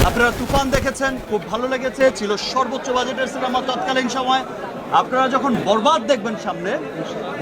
আপনারা তুফান দেখেছেন, খুব ভালো লেগেছে, ছিল সর্বোচ্চ বাজেটের সিনেমা তৎকালীন সময়। আপনারা যখন বরবাদ দেখবেন সামনে,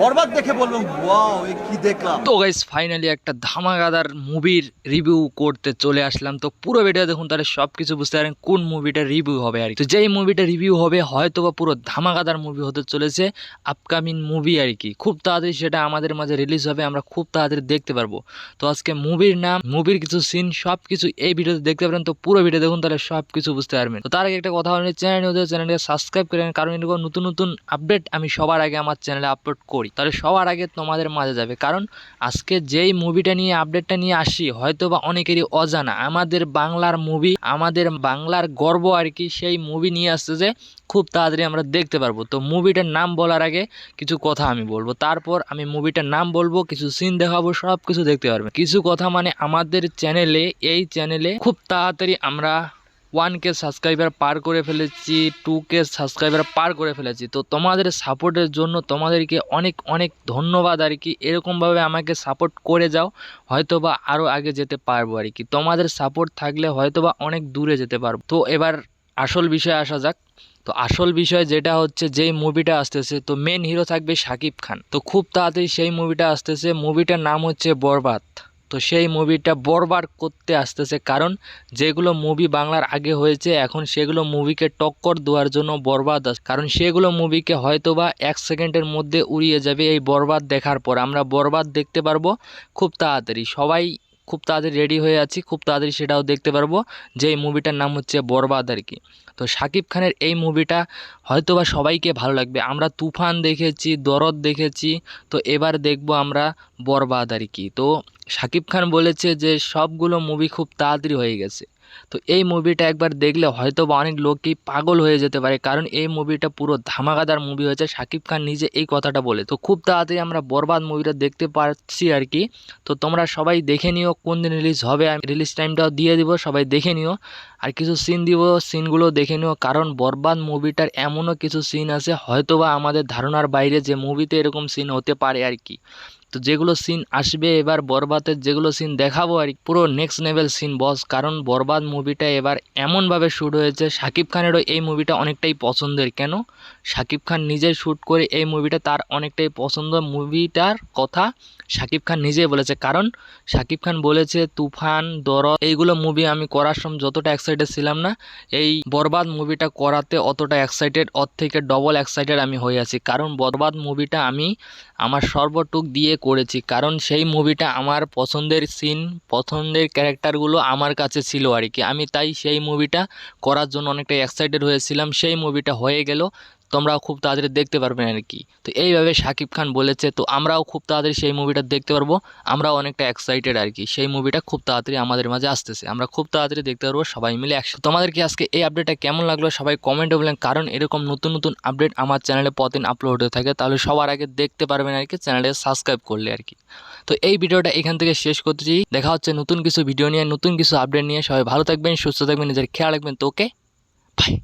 বরবাদ দেখে বলবেন ওয়াও এ কি দেখলাম। তো গাইস ফাইনালি একটা ধামাকাদার মুভির রিভিউ করতে চলে আসলাম। তো পুরো ভিডিও দেখুন, তাহলে সব কিছু বুঝতে পারেন কোন মুভিটা রিভিউ হবে আর কি। তো যেই মুভিটা রিভিউ হবে হয়তো বা পুরো ধামাকাদার মুভি হতে চলেছে, আপকামিং মুভি আর কি। খুব তাড়াতাড়ি সেটা আমাদের মাঝে রিলিজ হবে, আমরা খুব তাড়াতাড়ি দেখতে পারবো। তো আজকে মুভির নাম, মুভির কিছু সিন, সব কিছু এই ভিডিওতে দেখতে পারেন। তো পুরো ভিডিও দেখুন, তাহলে সব কিছু বুঝতে পারবেন। তো তার আগে একটা কথা হলো, চ্যানেলটাকে সাবস্ক্রাইব করেন, কারণ এরকম নতুন নতুন আপডেট আমি সবার আগে আমার চ্যানেলে আপলোড করি, তাহলে সবার আগে তোমাদের মাঝে যাবে। কারণ আজকে যেই মুভিটা নিয়ে আপডেটটা নিয়ে আসি হয়তো বা অনেকেরই অজানা, আমাদের বাংলার মুভি, আমাদের বাংলার গর্ব আর কি, সেই মুভি নিয়ে আসছে যে খুব তাড়াতাড়ি আমরা দেখতে পারবো। তো মুভিটার নাম বলার আগে কিছু কথা আমি বলবো, তারপর আমি মুভিটার নাম বলবো, কিছু সিন দেখাবো, সব কিছু দেখতে পারবেন। কিছু কথা মানে আমাদের চ্যানেলে, এই চ্যানেলে খুব তাড়াতাড়ি আমরা 1K সাবস্ক্রাইবার পার করে ফেলেছি, 2K সাবস্ক্রাইবার পার করে ফেলেছি। তো তোমাদের সাপোর্টের জন্য তোমাদেরকে অনেক অনেক ধন্যবাদ আর কি। এরকমভাবে আমাকে সাপোর্ট করে যাও, হয়তো বা আরও আগে যেতে পারবো আর কি। তোমাদের সাপোর্ট থাকলে হয়তো বা অনেক দূরে যেতে পারবো। তো এবার আসল বিষয়ে আসা যাক। তো আসল বিষয় যেটা হচ্ছে, যেই মুভিটা আসতেছে, তো মেন হিরো থাকবে শাকিব খান। তো খুব তাড়াতাড়ি সেই মুভিটা আসতেছে, মুভিটার নাম হচ্ছে বরবাদ। তো সেই মুভিটা বরবাদ করতে আসতেছে, কারণ যেগুলো মুভি বাংলার আগে হয়েছে এখন সেগুলো মুভিকে টক্কর দেওয়ার জন্য বরবাদ আসে। কারণ সেগুলো মুভিকে হয়তোবা 1 সেকেন্ডের মধ্যে উড়িয়ে যাবে। এই বরবাদ দেখার পর আমরা বরবাদ দেখতে পারবো খুব তাড়াতাড়ি। সবাই খুব তাড়াতাড়ি রেডি হয়ে আছি, খুব তাড়াতাড়ি সেটাও দেখতে পারবো, যে এই মুভিটার নাম হচ্ছে বরবাদ আর কি। তো শাকিব খানের এই মুভিটা হয়তোবা সবাইকে ভালো লাগবে। আমরা তুফান দেখেছি, দরদ দেখেছি, তো এবার দেখব আমরা বরবাদ আর কি। তো শাকিব খান বলেছে যে সবগুলো মুভি খুব তাড়াতাড়ি হয়ে গেছে। তো এই মুভিটা একবার দেখলে হয়তো বা অনেক লোকই পাগল হয়ে যেতে পারে, কারণ এই মুভিটা পুরো ধামাকাদার মুভি হয়েছে। শাকিব খান নিজে এই কথাটা বলে। তো খুব তাড়াতাড়ি আমরা বরবাদ মুভিটা দেখতে পাচ্ছি আর কি। তো তোমরা সবাই দেখে নিও কোন দিন রিলিজ হবে, আমি রিলিজ টাইমটাও দিয়ে দিব, সবাই দেখে নিও। আর কিছু সিন দিব, সিনগুলো দেখে নিও, কারণ বরবাদ মুভিটার এমনও কিছু সিন আছে হয়তোবা আমাদের ধারণার বাইরে, যে মুভিতে এরকম সিন হতে পারে আর কি। তো যেগুলো সিন আসবে এবার বরবাদের, যেগুলো সিন দেখাবো আর পুরো নেক্সট লেভেল সিন বস। কারণ বরবাদ মুভিটা এবার এমনভাবে শ্যুট হয়েছে, শাকিব খানেরও এই মুভিটা অনেকটাই পছন্দের। কেন? শাকিব খান নিজেই শ্যুট করে এই মুভিটা, তার অনেকটাই পছন্দ। মুভিটার কথা শাকিব খান নিজেই বলেছে, কারণ শাকিব খান বলেছে তুফান, দরদ এইগুলো মুভি আমি করার সময় যতটা এক্সাইটেড ছিলাম না, এই বরবাদ মুভিটা করাতে অতটা এক্সাইটেড, ওর থেকে ডবল এক্সাইটেড আমি হয়ে আছি। কারণ বরবাদ মুভিটা আমি আমার সর্বটুক দিয়ে করেছি, কারণ সেই মুভিটা আমার পছন্দের সিন, পছন্দের ক্যারেক্টারগুলো আমার কাছে ছিল আর কি। আমি তাই সেই মুভিটা করার জন্য অনেকটা এক্সাইটেড হয়েছিলাম। সেই মুভিটা হয়ে গেল, তোমরাও খুব তাড়াতাড়ি দেখতে পারবেন আর কি। তো এইভাবে শাকিব খান বলেছে, তো আমরাও খুব তাড়াতাড়ি সেই মুভিটা দেখতে পারবো। আমরাও অনেকটা এক্সাইটেড আর কি। সেই মুভিটা খুব তাড়াতাড়ি আমাদের মাঝে আসতেছে, আমরা খুব তাড়াতাড়ি দেখতে পারবো সবাই মিলে একসাথে। তোমাদের কি আজকে এই আপডেটটা কেমন লাগলো সবাই কমেন্টে বলেন, কারণ এরকম নতুন নতুন আপডেট আমার চ্যানেলে প্রতিদিন আপলোড হতে থাকে, তাহলে সবার আগে দেখতে পারবেন আর কি, চ্যানেলে সাবস্ক্রাইব করলে আর কি। তো এই ভিডিওটা এখান থেকে শেষ করতেছি, দেখা হচ্ছে নতুন কিছু ভিডিও নিয়ে, নতুন কিছু আপডেট নিয়ে। সবাই ভালো থাকবেন, সুস্থ থাকবেন, নিজের খেয়াল রাখবেন। তো ওকে, বাই।